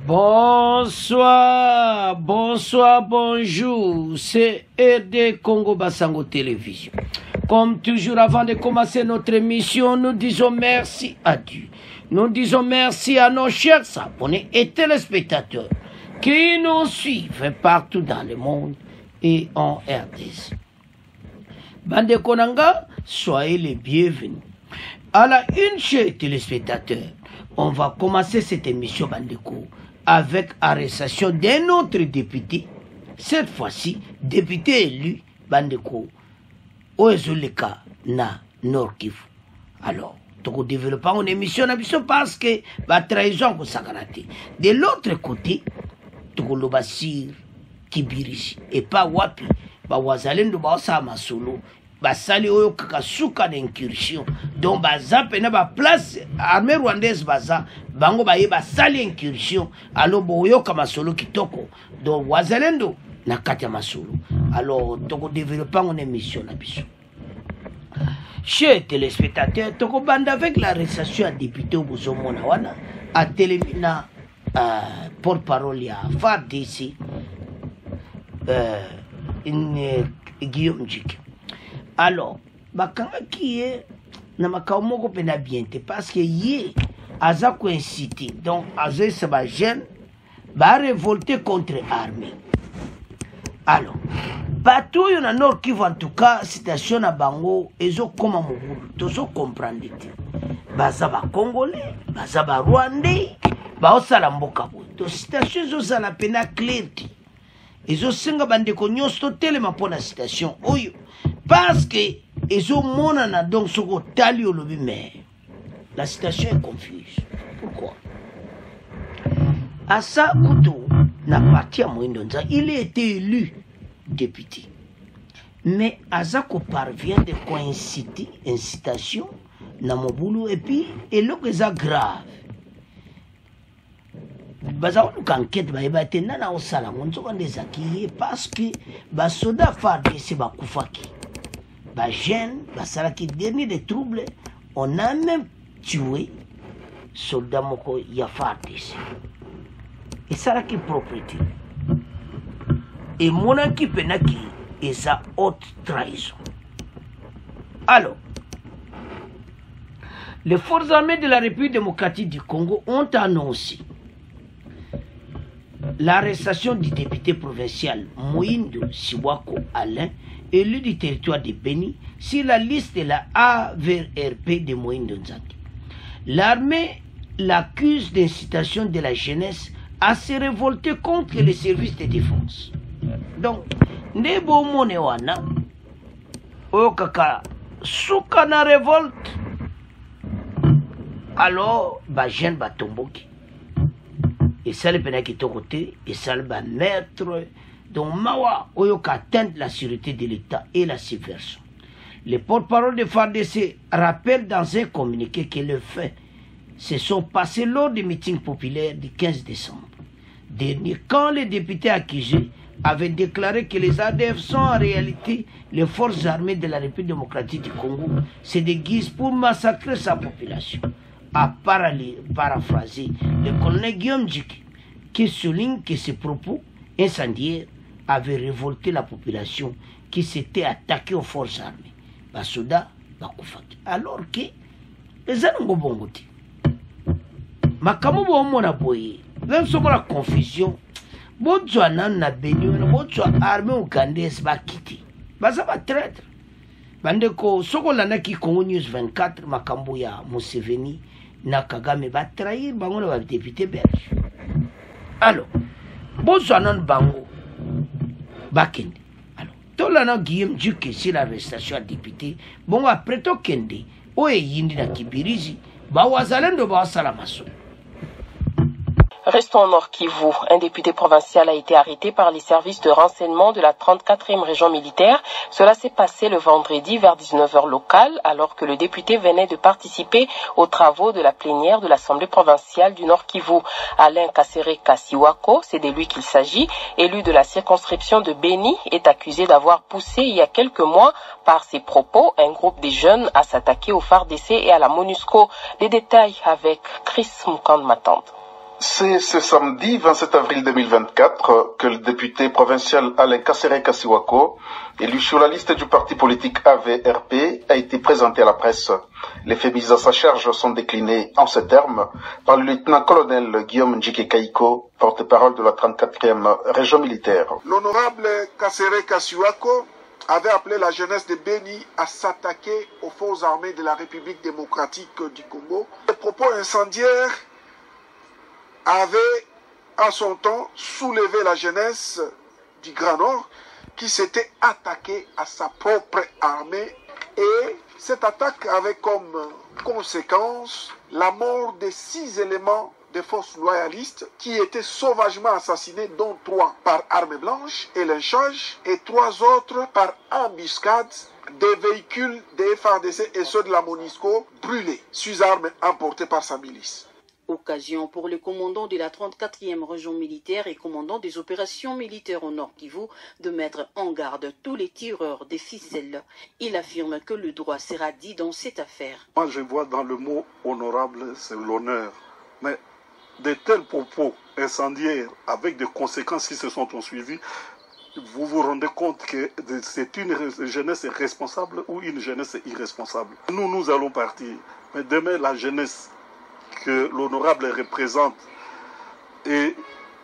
Bonsoir, bonsoir, bonjour, c'est RD Congo Basango Télévision. Comme toujours, avant de commencer notre émission, nous disons merci à Dieu. Nous disons merci à nos chers abonnés et téléspectateurs qui nous suivent partout dans le monde et en RDC. Bande Konanga, soyez les bienvenus. À la une, chers téléspectateurs, on va commencer cette émission Bandeko avec arrestation d'un autre député, cette fois-ci député élu Bandeko Oezoleka na Nord Kivu. Alors, nous développons une émission parce que la trahison est sagrée. De l'autre côté, nous avons Basir Kibirisi et pas Wapi, Wazalendo Baosa Masolo, Basali Oyo Kakasuka d'incursion, donc Bazape na ba place armée rwandaise Baza, Bango Baye Basali incursion, alors Boyo Kamasolo Kitoko, donc Wazalendo na Katia Masolo. Alors, nous développons une émission là-dessus. Chers téléspectateurs, nous bande avec l'arrestation à député Obuzomona Wana, à Télémina, porte-parole à FARDC, Guillaume Djik. Alors, bakanga qui est na makamoko pena biente parce que yé aza ko incité donc aza se ba jeune ba révolter contre armée. Alors, bateau yon na Nord Kivu en tout cas situation na bango ezo koma mobulu tozo comprendre te. Baza ba congolais, baza ba rwandais, ba osala mboka bo. To situation ezo sala pena clair te. Ezo senga bandeko nyonso telema pona situation oyo parce que ezo monana donc soko tali olobi mais la situation est confuse. Pourquoi? Asa Kuto na parti à Moindonza, il a été élu député. Mais Azako parvient de coïnciter incitation na mobulu et puis et là que ça grave. Baza on enquête ba ebate nana osala monzo quand des acquis parce que ba soda FARDC ba kufaki. Ba jeune ba sala qui dernier des troubles, on a même tué soldat moko ya FARDC. Et ça là qui propriété. Et mon équipe penaki et sa haute trahison. Alors, les forces armées de la République démocratique du Congo ont annoncé l'arrestation du député provincial Moïndo Siwako Alain, élu du territoire de Beni, sur la liste de la AVRP de Moïndo Nzaki. L'armée l'accuse d'incitation de la jeunesse à se révolter contre les services de défense. Donc, Nebo Monewana, Okaka, Soukana révolte, alors, Bajen Batomboki. Et ça, le pénal qui est au côté, et ça, le maître, donc Mawa, Oyoka atteint la sûreté de l'État et la subversion. Le porte-parole de FARDC rappelle dans un communiqué que le fait se sont passés lors des meetings populaires du 15 décembre dernier, quand les députés accusés avaient déclaré que les ADF sont en réalité les forces armées de la République démocratique du Congo, se déguisent pour massacrer sa population. À paraphraser le colonel Guillaume Djik, qui souligne que ces propos incendiaires avaient révolté la population qui s'était attaquée aux forces armées. Basoda, Bakufaki. Alors que les Anongo Bongote, Makamobo Mona Boye, même si la confusion, Botswana na Beni, Botswana armée ougandaise va quitter. Baza va traître. Bandeko, Sokolana qui Congo News 24, Makambo ya Museveni, na Kagame va trahir, Bango va député belge. Alors, Botswana Bango, Bakende. Alors, Tolana Guillaume Djik, c'est l'arrestation à député, bon après to Kende, Oye Yindi na Kibirizi, Bawazalendo Bawasalamaso. Restons au Nord Kivu. Un député provincial a été arrêté par les services de renseignement de la 34e région militaire. Cela s'est passé le vendredi vers 19h locale, alors que le député venait de participer aux travaux de la plénière de l'Assemblée provinciale du Nord Kivu. Alain Kassere Kasiwako, c'est de lui qu'il s'agit, élu de la circonscription de Beni, est accusé d'avoir poussé il y a quelques mois par ses propos un groupe de jeunes à s'attaquer au FARDC et à la MONUSCO. Les détails avec Chris Mukand Matante. C'est ce samedi 27 avril 2024 que le député provincial Alain Kassere Kassiwako, élu sur la liste du parti politique AVRP, a été présenté à la presse. Les faits mis à sa charge sont déclinés en ces termes par le lieutenant-colonel Guillaume Njike Kaiko, porte-parole de la 34e région militaire. L'honorable Kassere Kassiwako avait appelé la jeunesse de Beni à s'attaquer aux forces armées de la République démocratique du Congo. Les propos incendiaires avait à son temps soulevé la jeunesse du Grand Nord qui s'était attaquée à sa propre armée, et cette attaque avait comme conséquence la mort de 6 éléments des forces loyalistes qui étaient sauvagement assassinés, dont 3 par arme blanche et lynchage et 3 autres par embuscade. Des véhicules des FARDC et ceux de la MONUSCO brûlés, sous armes emportées par sa milice. Occasion pour le commandant de la 34e région militaire et commandant des opérations militaires au Nord Kivu de mettre en garde tous les tireurs des ficelles. Il affirme que le droit sera dit dans cette affaire. Moi je vois dans le mot honorable, c'est l'honneur. Mais de tels propos incendiaires avec des conséquences qui se sont suivies, vous vous rendez compte que c'est une jeunesse responsable ou une jeunesse irresponsable. Nous allons partir, mais demain la jeunesse que l'honorable représente et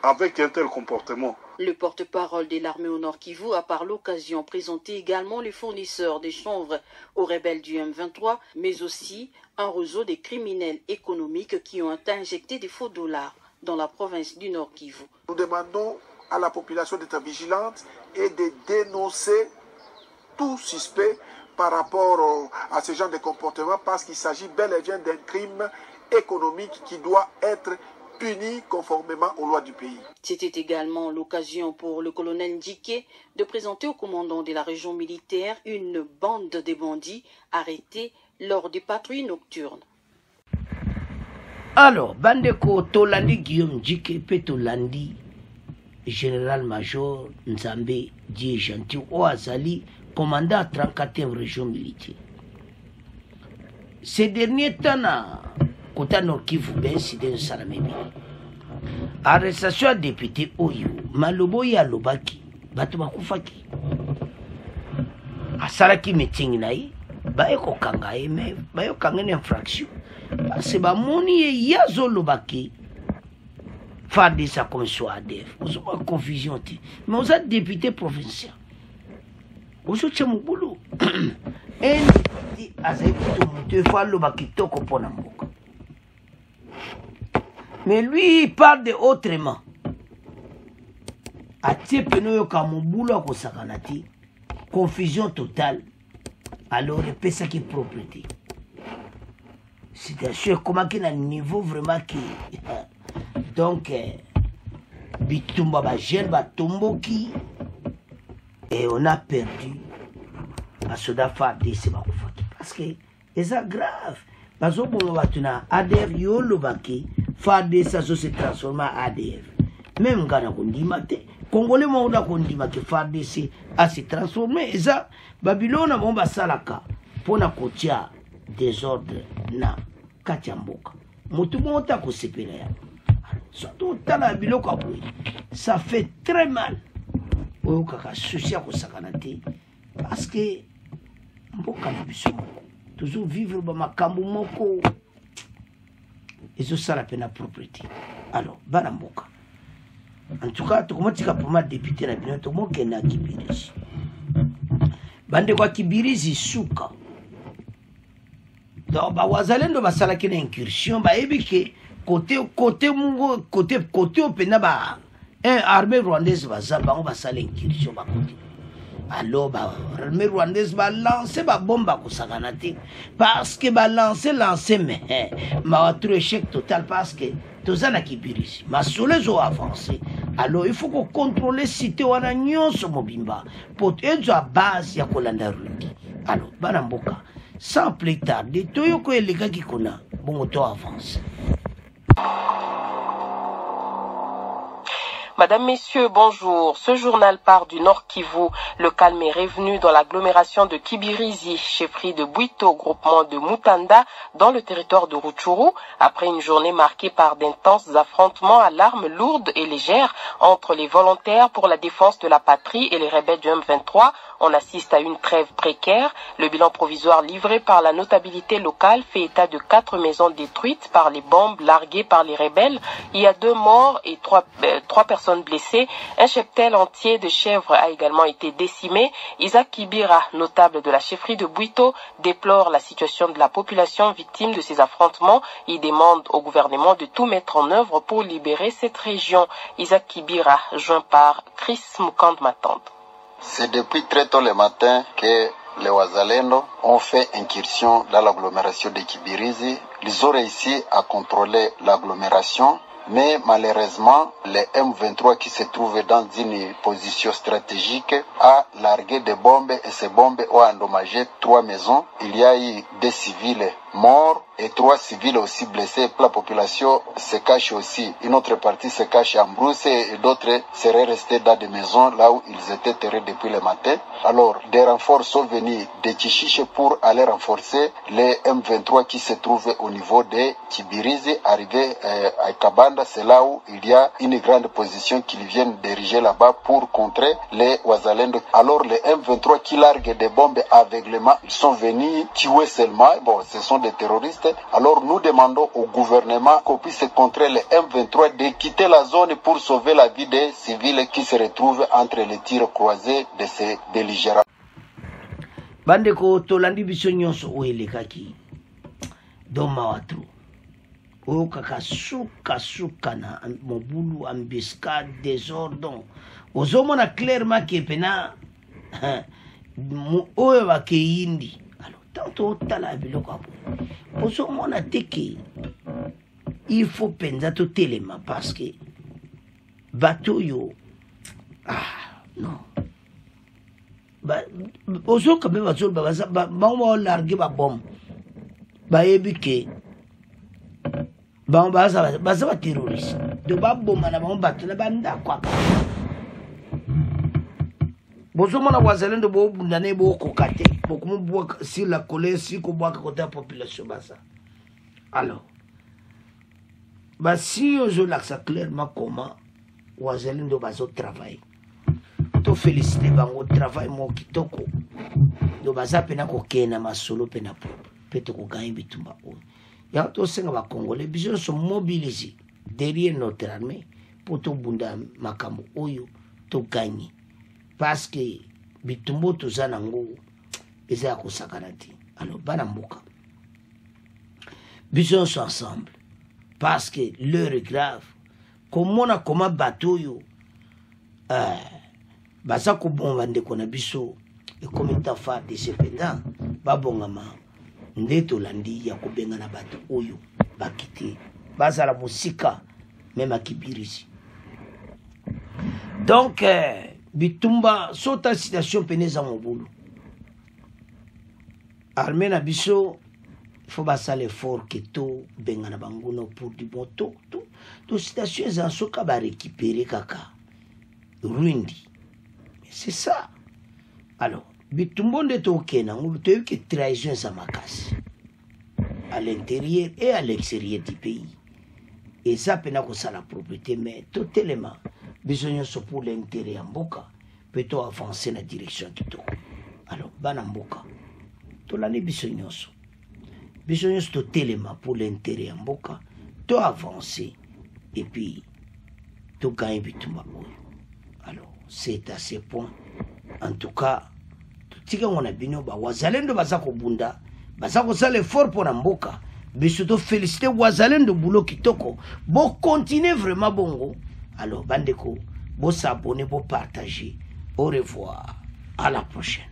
avec un tel comportement. Le porte-parole de l'armée au Nord Kivu a par l'occasion présenté également les fournisseurs des chanvre aux rebelles du M23, mais aussi un réseau des criminels économiques qui ont injecté des faux dollars dans la province du Nord Kivu. Nous demandons à la population d'être vigilante et de dénoncer tout suspect par rapport à ce genre de comportement, parce qu'il s'agit bel et bien d'un crime économique qui doit être puni conformément aux lois du pays. C'était également l'occasion pour le colonel Njike de présenter au commandant de la région militaire une bande de bandits arrêtés lors des patrouilles nocturnes. Alors, Bandeko Tolandi Guillaume Njike pe Tolandi général-major Nzambe Dieu Gentil Oazali, commandant à 34e région militaire. Ces derniers temps, Kota Nord Kivu ben siden salamemi. Arrestation à député Oyo, Malobo ya lobaki, batu bakufaki. Asalaki meeting naï, baeko kangaye mais bayo kangene infraction. Parce que ba moni yazo lobaki. Fadi sa comme soit ADF. Vous avez confusion mais vous êtes député provincial. Vous êtes mon boulot. Et dit azaï tout fois lobaki toko pona mboka. Mais lui, il parle de autrement. Atie penoyo kamubulo ko sakanati. Confusion totale. Alors, il peut ça qui est propriété. C'est-à-dire, comment qu'il y a un niveau vraiment qui. Donc, Bitumba ba jeune ba tomboki. Et on a perdu. Asoda Fadi se ba kufaki. Parce que, c'est grave. Parce que, on va tenir ADF yolo baki. Fadi ça se transforme en ADF. Même Ghana kondimate. Congolais mouda kondimate. Fadi se transformé. Et ça, Babylone m'a salaka. Pour na kotia désordre na katiamboka. Mutumota ko sepelaya. Surtout tala biloko aboy. Ça fait très mal. Oyo kaka souci ko sakanate. Parce que mboka na biso toujours vivre ba makambo moko. Et ça la peine à propriété. Alors, Banamboka. En tout cas, tout le monde pour ma député la bien, tout le monde qui est à Kibirizi. Bande quoi Kibirizi souka. Donc, Wazalendo va salaki une incursion, bah ebike côté au pena ba un armée rwandaise va zamba on va saler incursion ba côté. Alors, l'armée rwandaise va lancer ma bombe à Kosaganati. Parce que va lancer, mais ma trouvé échec total parce que tout ça n'a qui birisi. Ma soleil ont avancé. Alors, il faut qu'on contrôle les cités ou la nion sur Mobimba. Pour être à base, il y a Kolanda Rundi. Alors, Banamboka, sans plus tard, de Toyoko et les gars qui connaissent, bon, auto avance. Madame, Messieurs, bonjour. Ce journal part du Nord Kivu. Le calme est revenu dans l'agglomération de Kibirizi, chefferie de Bwito, groupement de Mutanda, dans le territoire de Rutshuru, après une journée marquée par d'intenses affrontements à l'armes lourdes et légères entre les volontaires pour la défense de la patrie et les rebelles du M23. On assiste à une trêve précaire. Le bilan provisoire livré par la notabilité locale fait état de 4 maisons détruites par les bombes larguées par les rebelles. Il y a 2 morts et 3 personnes blessées. Un cheptel entier de chèvres a également été décimé. Isaac Kibira, notable de la chefferie de Bwito, déplore la situation de la population victime de ces affrontements. Il demande au gouvernement de tout mettre en œuvre pour libérer cette région. Isaac Kibira, joint par Chris Mukand Matande. C'est depuis très tôt le matin que les Wazalendo ont fait incursion dans l'agglomération de Kibirizi. Ils ont réussi à contrôler l'agglomération, mais malheureusement, le M23 qui se trouve dans une position stratégique a largué des bombes et ces bombes ont endommagé 3 maisons. Il y a eu des civils morts et 3 civils aussi blessés. La population se cache aussi. Une autre partie se cache en brousse et d'autres seraient restés dans des maisons là où ils étaient terrés depuis le matin. Alors, des renforts sont venus de Chichiche pour aller renforcer les M23 qui se trouvent au niveau de Kibirizi, arrivé à Kabanda. C'est là où il y a une grande position qu'ils viennent diriger là-bas pour contrer les Wazalendo. Alors, les M23 qui larguent des bombes aveuglément, ils sont venus tuer seulement. Bon, ce sont des terroristes. Alors nous demandons au gouvernement qu'on puisse contrer les M23 de quitter la zone pour sauver la vie des civils qui se retrouvent entre les tirs croisés de ces belligérants. Bandeko tolandi biso nyonso oelekaki doma watu oyo kaka suka na mobulu embuscade désordre ozomona clairement ke pena oyo bakeyindi. Tanto tala biloko apo ozomona teke il faut penza to telema parce que bato yo non ozoka be bazolo bango largue ba bombe bayebi ke bango baza ba terroriste de ba bomba na bango bato na banda kwa bozomona Wazalendo bo bundane bo kokate bokumu bo si la colère si ko boka côté la population basa. Alors si je l'axe clairement comment Wazalendo bazo travail to féliciter bango travail mo kitoko do baza pena ko kena masolo pena peto ko gagner bitumba o ya to senga ba congolais biso sont mobilisés derrière notre armée pour to bunda makambo oyo to gagner. Parce que bitumbo tozana ngo eza ya kosakana te. Alors bana mboka biso sont ensemble parce que l'heure est grave. Comment bateau yo baza ko bonga ndeko na biso et comme ta fa de cependant babongama ndeto landi ya kobenga na bato oyo bakite baza la musika même à Kibirizi. Donc bitumba sota situation peneza mobulu armée na biso faut basa l'effort que to benga na bangono pour du bon to situation za soka ba récupérer kaka ruindi. C'est ça. Alors bitumbo nde to kena ngulu to que trahison za makasi à l'intérieur et à l'extérieur du pays. Et ça pena ko sala propriété mais totalement besoin pour l'intérêt en mboka peut avancer dans la direction kitoko. Alors bana mboka tolani besoin totalement pour l'intérêt en mboka to avancer et puis to gagner bitumba. Alors c'est à ce point en tout cas tika ngona bino ba Wazalendo baza ko bunda baza ko sala effort pour na mboka biso to féliciter Wazalendo boulot kitoko bo continuer vraiment bongo. Alors bandeko, vous s'abonnez, vous partagez. Au revoir. À la prochaine.